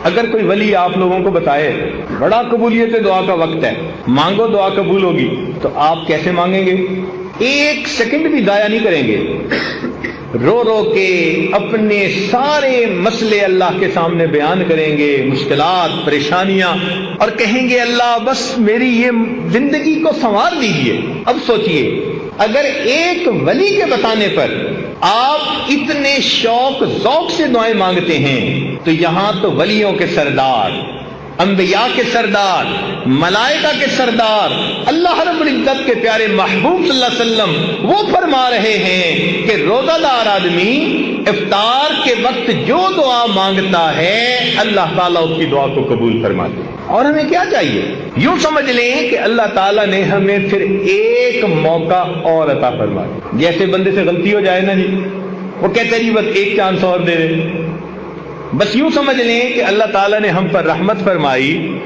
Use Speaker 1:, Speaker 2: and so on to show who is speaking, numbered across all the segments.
Speaker 1: اگر کوئی ولی آپ لوگوں کو بتائے بڑا قبولیت دعا کا وقت ہے، مانگو دعا قبول ہوگی، تو آپ کیسے مانگیں گے؟ ایک سیکنڈ بھی ضائع نہیں کریں گے، رو رو کے اپنے سارے مسئلے اللہ کے سامنے بیان کریں گے، مشکلات، پریشانیاں، اور کہیں گے اللہ بس میری یہ زندگی کو سنوار دیجیے۔ اب سوچئے اگر ایک ولی کے بتانے پر آپ اتنے شوق ذوق سے دعائیں مانگتے ہیں، تو یہاں تو ولیوں کے سردار، انبیاء کے سردار، ملائکہ کے سردار، اللہ رب العزت کے پیارے محبوب صلی اللہ علیہ وسلم وہ فرما رہے ہیں کہ روزہ دار آدمی افطار کے وقت جو دعا مانگتا ہے اللہ تعالیٰ اس کی دعا کو قبول فرماتے ہیں۔ اور ہمیں کیا چاہیے؟ یوں سمجھ لیں کہ اللہ تعالیٰ نے ہمیں پھر ایک موقع اور عطا فرما دیا۔ جیسے بندے سے غلطی ہو جائے نا جی، وہ کہتے جی بس ایک چانس اور دے دے۔ بس یوں سمجھ لیں کہ اللہ تعالیٰ نے ہم پر رحمت فرمائی،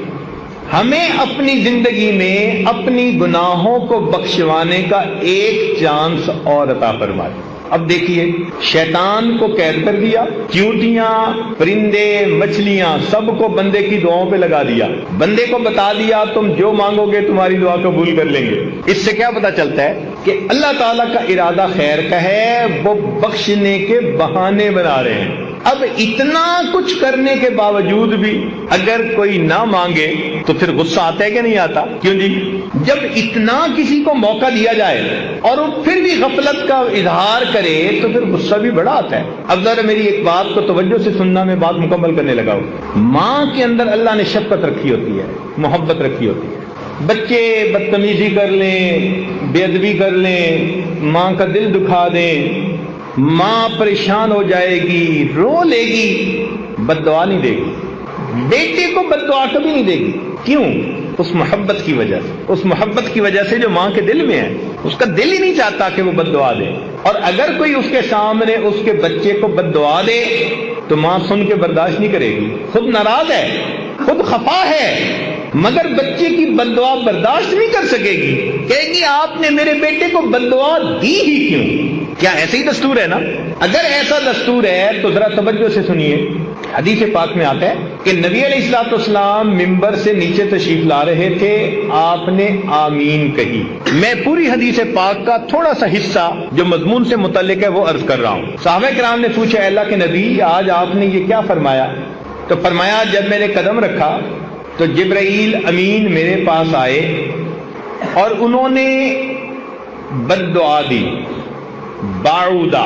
Speaker 1: ہمیں اپنی زندگی میں اپنی گناہوں کو بخشوانے کا ایک چانس اور عطا فرما دیا۔ اب دیکھیے شیطان کو قید کر دیا، چیونٹیاں، پرندے، مچھلیاں سب کو بندے کی دعاؤں پہ لگا دیا، بندے کو بتا دیا تم جو مانگو گے تمہاری دعا قبول کر لیں گے۔ اس سے کیا پتہ چلتا ہے کہ اللہ تعالیٰ کا ارادہ خیر کا ہے، وہ بخشنے کے بہانے بنا رہے ہیں۔ اب اتنا کچھ کرنے کے باوجود بھی اگر کوئی نہ مانگے تو پھر غصہ آتا ہے کہ نہیں آتا؟ کیوں جی؟ جب اتنا کسی کو موقع دیا جائے اور وہ پھر بھی غفلت کا اظہار کرے تو پھر غصہ بھی بڑا آتا ہے۔ اب ذرا میری ایک بات کو توجہ سے سننا، میں بات مکمل کرنے لگا ہوں۔ ماں کے اندر اللہ نے شفقت رکھی ہوتی ہے، محبت رکھی ہوتی ہے۔ بچے بدتمیزی کر لیں، بے ادبی کر لیں، ماں کا دل دکھا دیں، ماں پریشان ہو جائے گی، رو لے گی، بد دعا نہیں دے گی۔ بیٹے کو بد دعا کبھی نہیں دے گی۔ کیوں؟ اس محبت کی وجہ سے، اس محبت کی وجہ سے جو ماں کے دل میں ہے، اس کا دل ہی نہیں چاہتا کہ وہ بد دعا دے۔ اور اگر کوئی اس کے سامنے اس کے بچے کو بد دعا دے تو ماں سن کے برداشت نہیں کرے گی، خود ناراض ہے، خود خفا ہے، مگر بچے کی بد دعا برداشت نہیں کر سکے گی، کہے گی آپ نے میرے بیٹے کو بد دعا دی ہی کیوں؟ کیا ایسے ہی دستور ہے نا؟ اگر ایسا دستور ہے تو ذرا توجہ سے سنیے۔ حدیث پاک میں آتا ہے کہ نبی علیہ الصلوۃ والسلام ممبر سے نیچے تشریف لا رہے تھے، آپ نے آمین کہی۔ میں پوری حدیث پاک کا تھوڑا سا حصہ جو مضمون سے متعلق ہے وہ عرض کر رہا ہوں۔ صحابہ کرام نے پوچھا اے اللہ کے نبی آج آپ نے یہ کیا فرمایا؟ تو فرمایا جب میں نے قدم رکھا تو جبرائیل امین میرے پاس آئے اور انہوں نے بد دعا دی، باعودہ،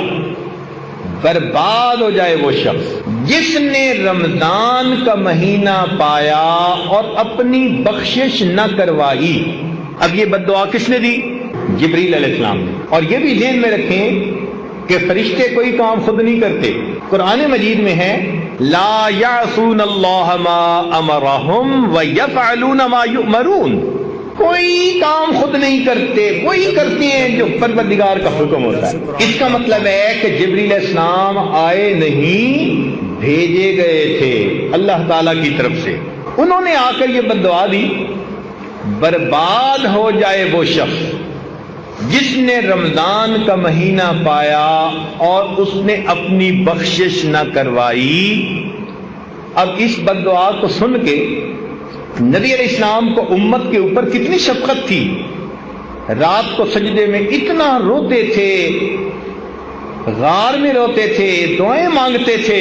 Speaker 1: برباد ہو جائے وہ شخص جس نے رمضان کا مہینہ پایا اور اپنی بخشش نہ کروائی۔ اب یہ بد دعا کس نے دی؟ جبریل علیہ السلام نے۔ اور یہ بھی ذہن میں رکھیں کہ فرشتے کوئی کام خود نہیں کرتے۔ قرآن مجید میں ہے لا یعصون اللہ ما امرہم ویفعلون ما یؤمرون، کوئی کام خود نہیں کرتے، وہی کرتے ہیں جو پروردگار کا حکم ہوتا ہے۔ اس کا مطلب ہے کہ جبریل علیہ السلام آئے نہیں، بھیجے گئے تھے اللہ تعالیٰ کی طرف سے۔ انہوں نے آ کر یہ بد دعا دی، برباد ہو جائے وہ شخص جس نے رمضان کا مہینہ پایا اور اس نے اپنی بخشش نہ کروائی۔ اب اس بد دعا کو سن کے نبی علیہ السلام کو امت کے اوپر کتنی شفقت تھی، رات کو سجدے میں اتنا روتے تھے، غار میں روتے تھے، دعائیں مانگتے تھے،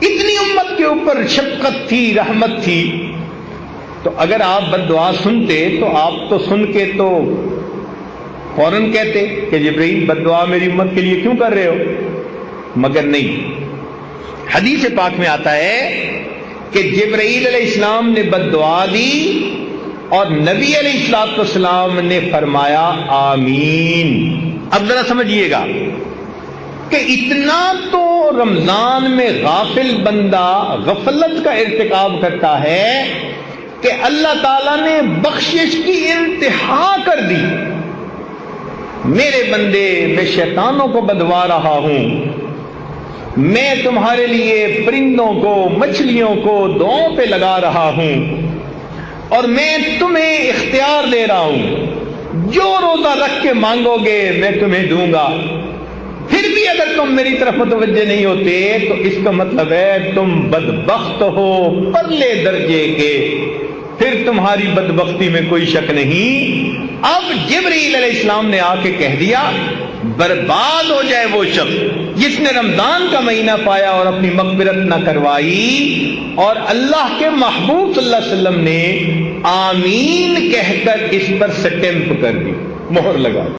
Speaker 1: اتنی امت کے اوپر شفقت تھی، رحمت تھی۔ تو اگر آپ بد دعا سنتے تو آپ تو سن کے تو فوراً کہتے کہ جبرائیل بد دعا میری امت کے لیے کیوں کر رہے ہو، مگر نہیں۔ حدیث پاک میں آتا ہے کہ جبرائیل علیہ السلام نے بد دعا دی اور نبی علیہ السلام نے فرمایا آمین۔ اب ذرا سمجھیے گا کہ اتنا تو رمضان میں غافل بندہ غفلت کا ارتکاب کرتا ہے کہ اللہ تعالیٰ نے بخشش کی انتہا کر دی۔ میرے بندے میں شیطانوں کو بدوا رہا ہوں، میں تمہارے لیے پرندوں کو، مچھلیوں کو دعاؤں پہ لگا رہا ہوں اور میں تمہیں اختیار دے رہا ہوں، جو روزہ رکھ کے مانگو گے میں تمہیں دوں گا۔ پھر بھی بھی اگر تم میری طرف متوجہ نہیں ہوتے تو اس کا مطلب ہے تم بدبخت ہو پرلے درجے کے، پھر تمہاری بدبختی میں کوئی شک نہیں۔ اب جبرائیل علیہ السلام نے آ کے کہہ دیا برباد ہو جائے وہ شخص جس نے رمضان کا مہینہ پایا اور اپنی مغفرت نہ کروائی، اور اللہ کے محبوب صلی اللہ علیہ وسلم نے آمین کہہ کر اس پر سٹیمپ کر دی، مہر لگا دی۔